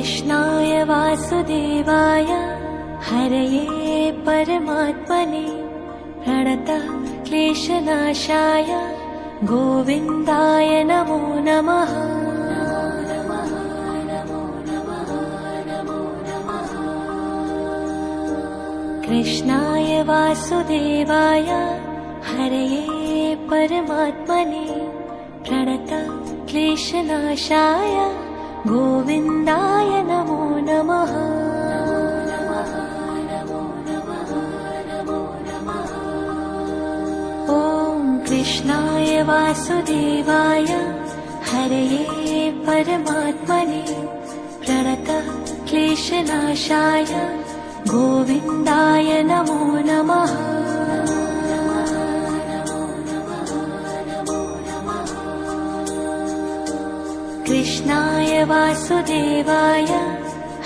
कृष्णाय वासुदेवाय हरये परमात्मने प्रणतः क्लेशनाशाय गोविन्दाय नमो नमः। कृष्णाय वासुदेवाय हरये परमात्मने प्रणतः क्लेशनाशाय गोविन्दाय नमो नमः। ॐ कृष्णाय वासुदेवाय हरये परमात्मने प्रणतः क्लेशनाशाय गोविन्दाय नमो नमः। कृष्णाय वासुदेवाय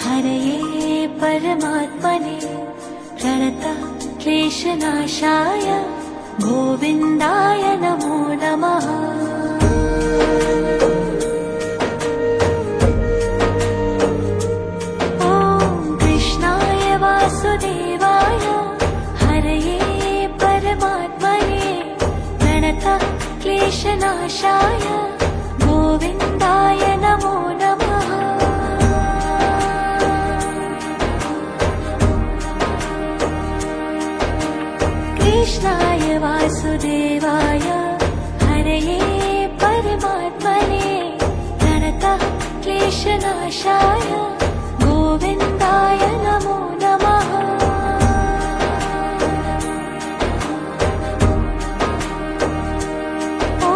हरये परमात्मने प्रणतः क्लेशनाशाय गोविन्दाय नमो नमः। वासुदेवाय हरये परमात्मने प्रणतः क्लेशनाशाय गोविन्दाय नमो नमः। कृष्णाय वासुदेवाय हरये परमात्मने प्रणतः क्लेशनाशाय गोविन्दाय नमो नमः। ॐ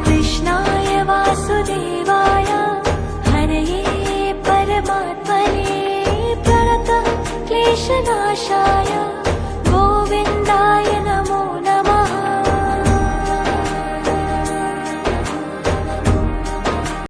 कृष्णाय वासुदेवाय हरये परमात्मने प्रणतः क्लेशनाशाय गोविन्दाय